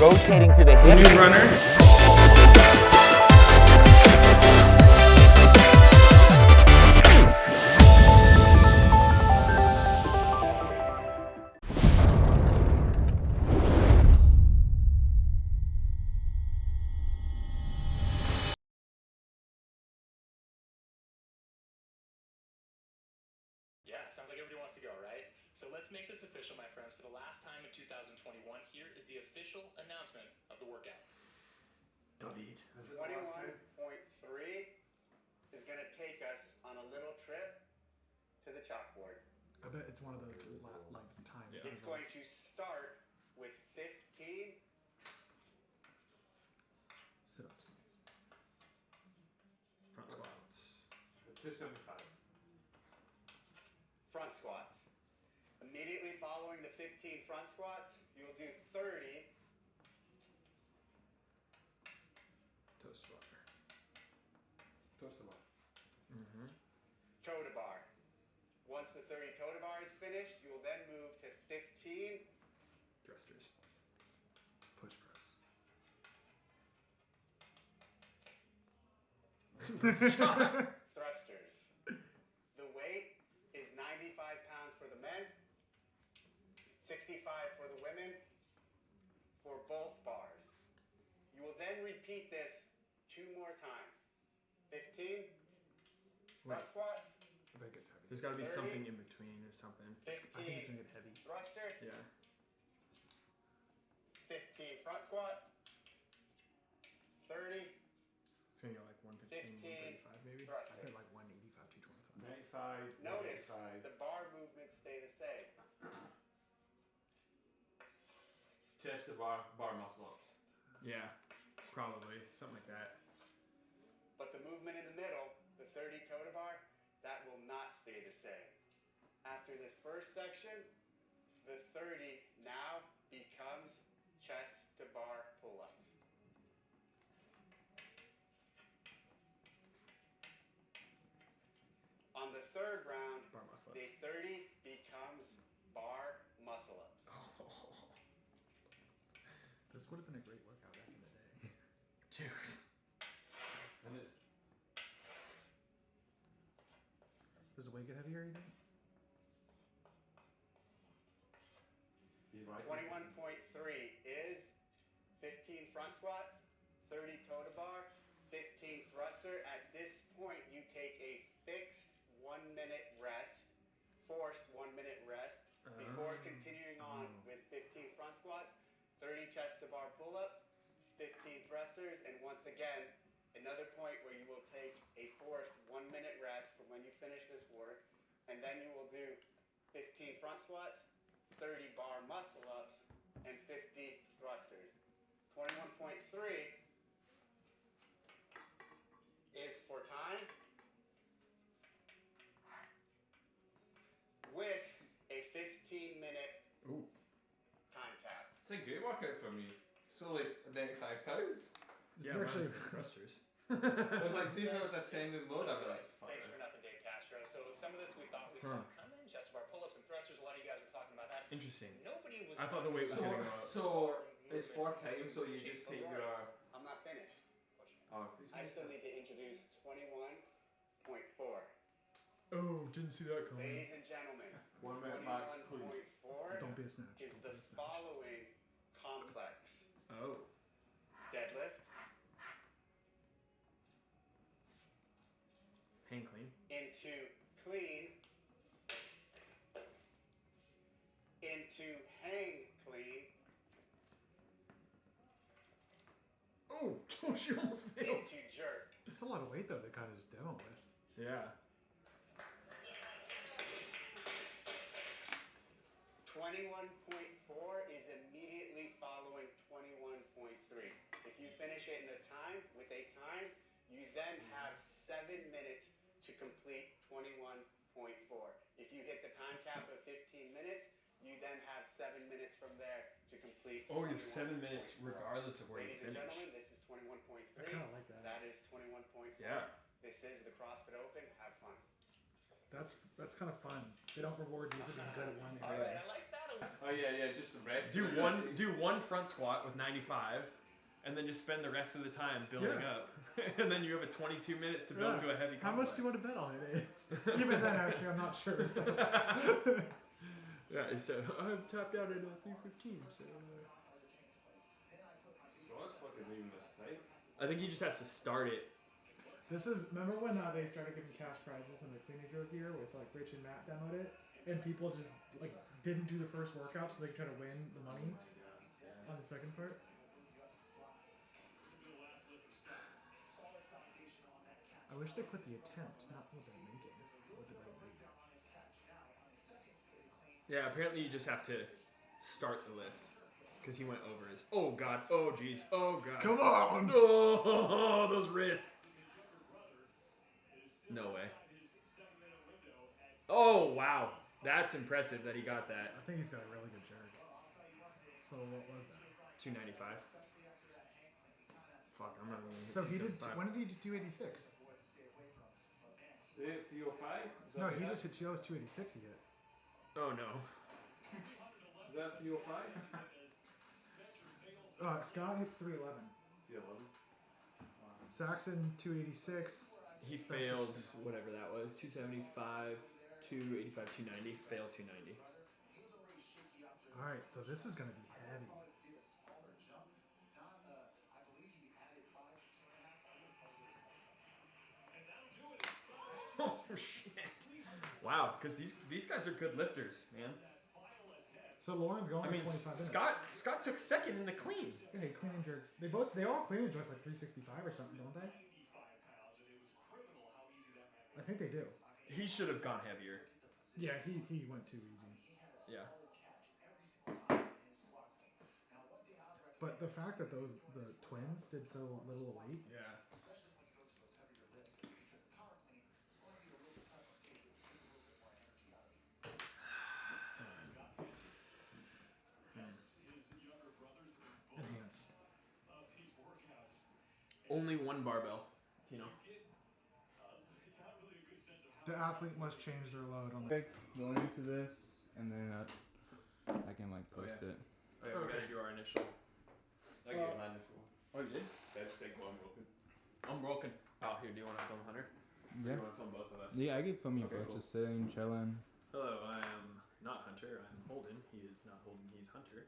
rotating to the hip. New runner. Yeah, sounds like everybody wants to go, right? So let's make this official, my friends. For the last time in 2021, here is the official announcement of the workout. David. 21.3 is going to take us on a little trip to the chalkboard. I bet it's one of those like time. Yeah. It's going to start with 15 sit-ups. Front squats. 275. front squats. Immediately following the 15 front squats, you'll do 30 Toast to bar. Toast to bar. toe to bar. Once the 30 toe to bar is finished, you'll then move to 15 Thrusters. Push press. thrusters. The weight is 95 pounds for the men, 65 for the women, for both bars. You will then repeat this 2 more times. 15 front squats, I bet it gets heavy. There's got to be 30. something in between or something. 15 I think it's gonna get heavy. thruster, Yeah. 15 front squat, 30, It's going to go like 115, 135 maybe. I thruster. bet like 185, 225. 95. Notice 95. the bar movements stay the same. Chest to bar muscle ups. Yeah, probably. Something like that. But the movement in the middle, the 30 toe to bar, that will not stay the same. After this first section, the 30 now becomes chest to bar pull-ups. On the third round, Bar muscle up. the 30 becomes bar muscle-ups. This would have been a great workout back in the day. Dude. And it's Does the weight get heavier, you think? these biceps. 21.3 is 15 front squat, 30 toe to bar, 15 thruster. At this point, you take a fixed 1 minute rest, forced 1 minute rest, before continuing on with 15 front squats, 30 chest to bar pull-ups, 15 thrusters, and once again, another point where you will take a forced 1 minute rest from when you finish this work, and then you will do 15 front squats, 30 bar muscle ups, and 50 thrusters. 21.3 is for time with a 15-minute Ooh. time cap. It's a great workout for me. It's only 95 pounds. Yeah, actually- actually thrusters. I was like, see if it was ascending load, I'd be like, fuck Thanks for this. nothing, Dave Castro. So some of this we thought we saw coming, chest to bar pull-ups and thrusters. A lot of you guys were talking about that. Interesting. Nobody was. I thought the weight was talking going to about go up. So it's 4 times, so you just take your. I'm not finished. Oh, I still need to introduce 21.4. Oh, didn't see that coming. Ladies and gentlemen, 1 minute max clean. 21.4 Don't be a snatch. is Don't the be a snatch. following complex. Oh. Deadlift, Hang clean. into clean, into hang clean, Oh, she almost failed. into jerk. It's a lot of weight though to kind of just demo with. Yeah. 21.4 is immediately following 21.3. If you finish it in a time, with a time, you then have 7 minutes to complete 21.4. If you hit the time cap of 15 minutes, you then have 7 minutes from there to complete. Oh, you have 7 minutes 21.4. regardless of where you Ladies and finish. gentlemen, this is 21.3. I kind of like that. That is 21.4. Yeah. This is the CrossFit Open. Have fun. That's kind of fun. They don't reward you for being good at one All area. right, I like that. I Oh yeah, just the rest. Do one front squat with 95, and then just spend the rest of the time building Yeah. up, and then you have a 22 minutes to build to a heavy. How much do you want to bet on it? Even then, actually, I'm not sure. So. Yeah, so I'm tapped out at 3:15. So Squat's fucking leaving this tight. I think he just has to start it. Remember when they started giving cash prizes in the clean and jerk year with like Rich and Matt demoed it, and people just like didn't do the first workout so they could try to win the money on the second part. I wish they put the attempt, not what they're making. What did I read? Yeah, apparently you just have to start the lift. Because he went over his. Oh god. Oh jeez. Oh god. Come on! Oh, those wrists. No way. Oh wow. That's impressive that he got that. I think he's got a really good jerk. So what was that? 295. Fuck, I'm not going to hit So he did. 275. When did he do 286? Is it 305? No, he just hit 286. He hit. Oh no. Is that 305? Scott hit 311. 311. Saxon 286. He failed whatever that was. 275, 285, 290. Failed 290. All right, so this is gonna be heavy. Oh shit. Wow, because these guys are good lifters, man. So Lauren's going. I mean, 25 minutes. Scott took second in the clean. Hey, clean and jerks. They all clean and jerk like 365 or something, don't they? I think they do. He should have gone heavier. Yeah, he went too easy. Yeah. But the fact that the twins did so little weight. Yeah. Enhance. Only one barbell, Tino. The athlete must change their load on the. Going into this, and then I can like Oh, post yeah. it. Oh, yeah, We okay. gotta do our initial. I gave my initial one. Oh, you did? That's sick, well, I'm broken. I'm broken. Oh, here, do you want to film Hunter? Yeah. You want to film both of us? Yeah, I keep filming you Okay, both, cool. just sitting, chilling. Hello, I am not Hunter. I'm Holden. He is not Holden. He's Hunter.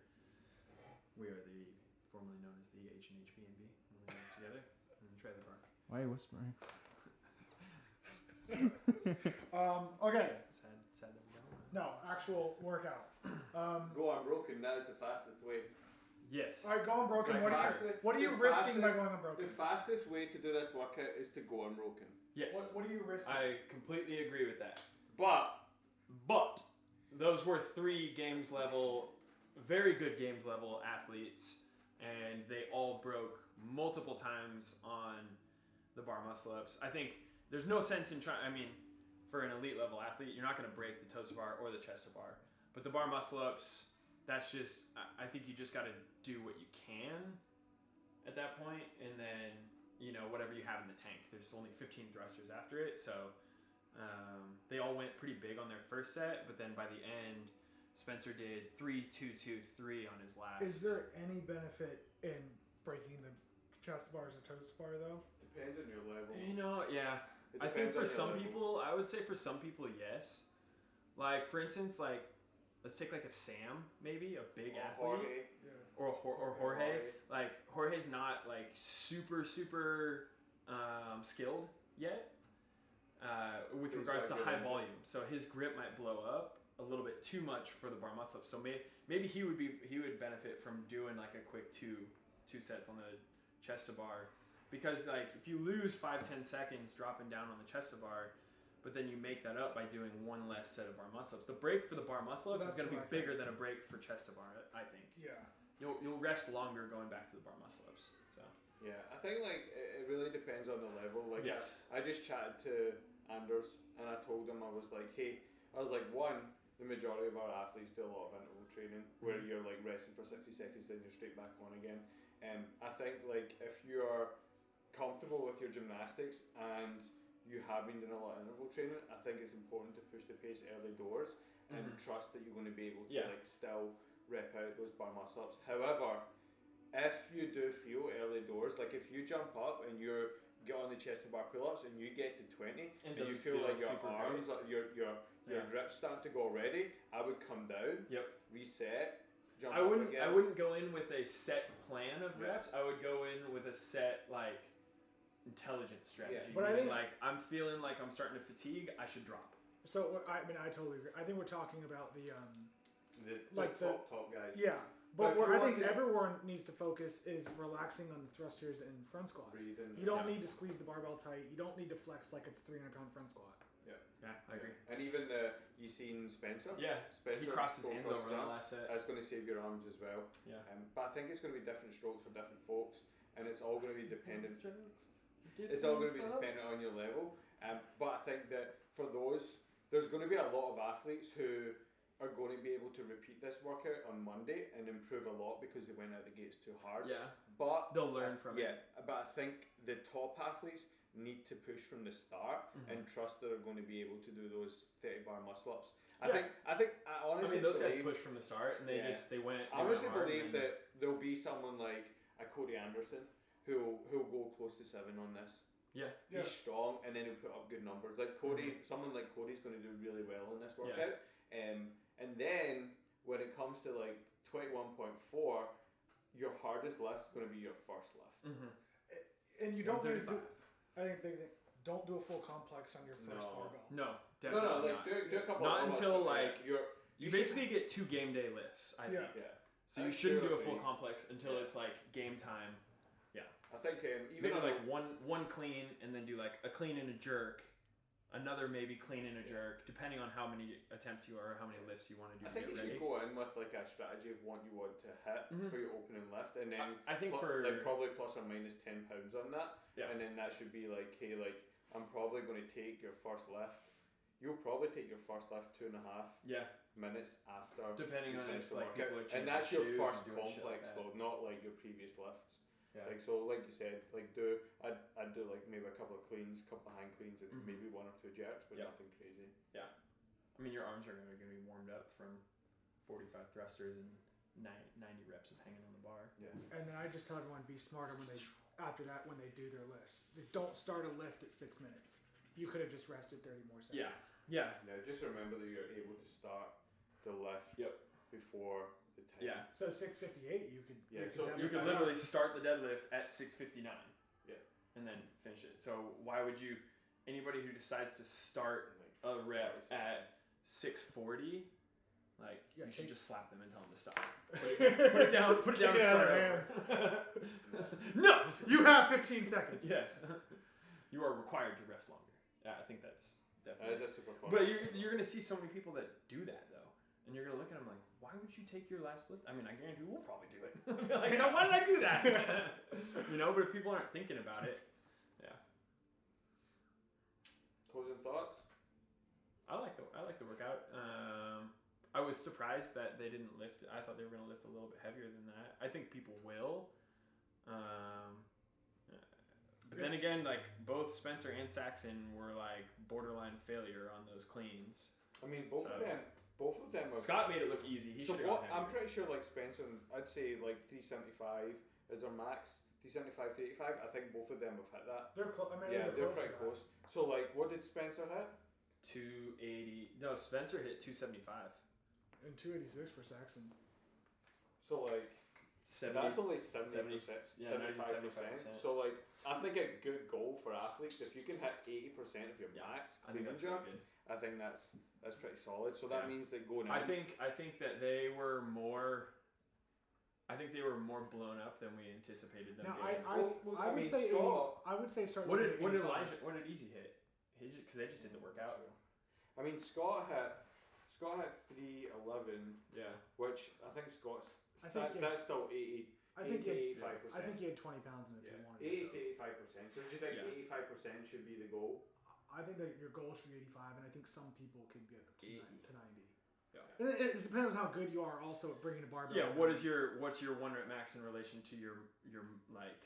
We are the formerly known as the H and H B and B. We live together in the trailer park. Why are you whispering? Okay. Sad that we don't. No, actual workout. Go unbroken, that is the fastest way. Yes. All right, go unbroken. Like What are you the risking by fastest- going The unbroken? fastest way to do this workout is to go unbroken. Yes. What are you risking? I completely agree with that. But those were 3 games level, very good games level athletes, and they all broke multiple times on the bar muscle ups. I think there's no sense in trying. I mean, for an elite level athlete, you're not going to break the toes bar or the chest bar. But the bar muscle ups, that's just. I think you just got to do what you can at that point, and then whatever you have in the tank. There's only 15 thrusters after it, so they all went pretty big on their first set. But then by the end, Spencer did 3, 2, 2, 3 on his last. Is there any benefit in breaking the chest bars or toes bar though? Depends on your level. Yeah. It I think depends for on your some level. people, I would say for some people, yes. Like for instance, like let's take like a Sam, maybe a big athlete, Jorge. Yeah. or Jorge. Like Jorge's not like super skilled yet with He's regards to got good high engine. volume. So his grip might blow up a little bit too much for the bar muscle up. So maybe he would benefit from doing like a quick two sets on the chest to bar, because like if you lose 5-10 seconds dropping down on the chest to bar, but then you make that up by doing one less set of bar muscle ups. The break for the bar muscle ups is That's going to be what I bigger than a break for chest to bar. I think Yeah. you'll rest longer going back to the bar muscle ups. So Yeah, I think like it really depends on the level. Like yes. I just chatted to Anders and I told him, I was like, hey, one, the majority of our athletes do a lot of interval training where you're like resting for 60 seconds then you're straight back on again. I think like if you're comfortable with your gymnastics and you have been doing a lot of interval training, I think it's important to push the pace early doors and Mhm. trust that you're going to be able to Yeah. like still rep out those bar muscle ups. However, if you do feel early doors, like if you jump up and you get on the chest to bar pull ups and you get to 20 And and you doesn't feel like your super arms, great. your Yeah. reps starting to go already, I would come down, Yep. reset, jump I up wouldn't. again. I wouldn't go in with a set plan of Yeah. reps. I would go in with a set like intelligent strategy. Yeah. But I meaning, think- like I'm feeling like I'm starting to fatigue. I should drop. So I mean, I totally agree. I think we're talking about the The like the- top guys. yeah. But But if where you I think want to- everyone needs to focus is relaxing on the thrusters and front squats. Breathing. You don't Yeah. need to squeeze the barbell tight. You don't need to flex like it's a 300-pound front squat. Yeah, I agree. And even you seen Spencer. Yeah. Spencer He crossed his go hands across over in the jump. last set. That's going to save your arms as well. Yeah. But I think it's going to be different strokes for different folks, and it's all going to be dependent. It's all going to be dependent on your level. But I think that for those, there's going to be a lot of athletes who are going to be able to repeat this workout on Monday and improve a lot because they went out the gates too hard. Yeah. But They'll learn from it. yeah, but I think the top athletes need to push from the start Mhm. and trust that they're going to be able to do those 30 bar muscle ups. I Yeah. think I I honestly mean, those guys believe, pushed from the start, and they Yeah. just they went. I they went honestly hard, believe and then- that there'll be someone like a Cody Anderson who'll go close to 7 on this. Yeah. Yeah. He's strong and then he'll put up good numbers. Like Cody, someone like Cody's going to do really well in this Yeah. workout. And then when it comes to like 21.4, your hardest lift's going to be your first lift. Mhm. And you don't need to do. 135. I think the big thing. Don't do a full complex on your first No. barbell. No, definitely No, like not. do a couple. Not of until, pull-ups, but, yeah, like, you're You should- basically get 2 game day lifts, I Yeah. think. yeah. So you That's shouldn't do a true, full but- complex until Yeah. it's like game time. I think even Maybe on like one clean and then do like a clean and a jerk, another maybe clean and a jerk, depending on how many attempts you are or how many lifts you want to do I to think get you ready. should go in with like a strategy of what you want to hit Mhm. for your opening lift, and then I think pl- for like probably plus or minus 10 pounds on that, Yeah. and then that should be like, hey, like I'm probably going to take your first lift. You'll probably take your first lift 2.5 yeah, minutes after depending you on finish if the like workout, people are changing and that's your shoes first and doing shit like complex that. load, not like your previous lifts. Yeah. Like so, like you said, like I'd do like maybe a couple of cleans, couple of hand cleans, and Mhm. maybe 1 or 2 jerks, but Yeah. nothing crazy. I mean, your arms are going to be warmed up from 45 thrusters and 90 reps of hanging on the bar. And then I just tell everyone be smarter when they after that when they do their lifts. Just don't start a lift at 6 minutes. You could have just rested 30 more seconds. Yeah. Now, just remember that you're able to start the lift Yep. before the time. Yeah. So 6:58, you could. Yeah, you so could You could deadlift literally start the deadlift at 6:59. Yeah. And then finish it. So why would you? Anybody who decides to start Like a rep 40 at 6:40, like Yeah, you should take- just slap them and tell them to stop. Put Put it down. Put it down. Kick And it out start of their over. No. You have 15 seconds. Yes. You are required to rest longer. Yeah, I think that's That definitely. is a super fun. But you're gonna see so many people that do that though, and you're gonna look at them like, why would you take your last lift? I mean, I guarantee we'll probably do it. Like, no, why did I do that? You know, but if people aren't thinking about it, Closing thoughts? I like the workout. I was surprised that they didn't lift. I thought they were gonna lift a little bit heavier than that. I think people will. But then again, like both Spencer and Saxon were like borderline failure on those cleans. I mean, both So- of them are. Scott made it look easy. He So should what? have I'm pretty sure like Spencer, I'd say like 375 is their max. 375, 385. I think both of them have hit that. They're close. I mean, Yeah, they're close pretty to close. So like, what did Spencer hit? 280. No, Spencer hit 275. that. And 286 for Saxon. So like, 70. that's only 70%, yeah, 75%. So like, I think a good goal for athletes, if you can hit 80% of your Yeah, max I think clean that's and really jerk, good. I think that's pretty solid. So that Yeah. means that going in. I think that they were more. I think they were more blown up than we anticipated them. Now being. I I would mean, say Scott- I would say start. What looking did at what did 85. Elijah? What did Easy hit? Because they just did the workout. I mean, Scott hit 311, Yeah. which I think Scott's I think he- that's still 80 I think to he, 85%. I think he had 20 pounds in it if Yeah, you wanted. 80 it. to 85%. So do you think Yeah. 85% should be the goal? I think that your goal should be 85, and I think some people could get to 80. 90. Yeah. And it depends on how good you are also at bringing a barbell. Yeah. down. What's your 1 rep max in relation to your like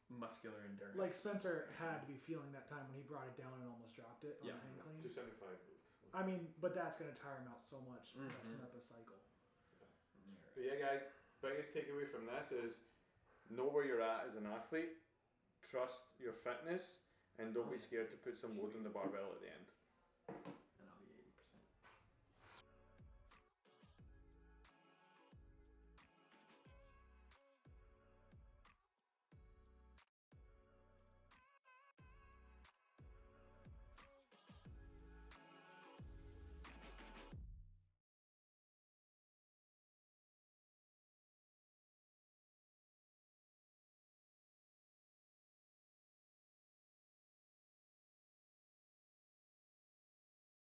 muscular endurance? Like Spencer had to be feeling that time when he brought it down and almost dropped it on Yeah. the hang clean. 275. I mean, but that's gonna tire him out so much, messing up a cycle. But yeah, guys, biggest takeaway from this is know where you're at as an athlete, trust your fitness, and don't be scared to put some load on the barbell at the end.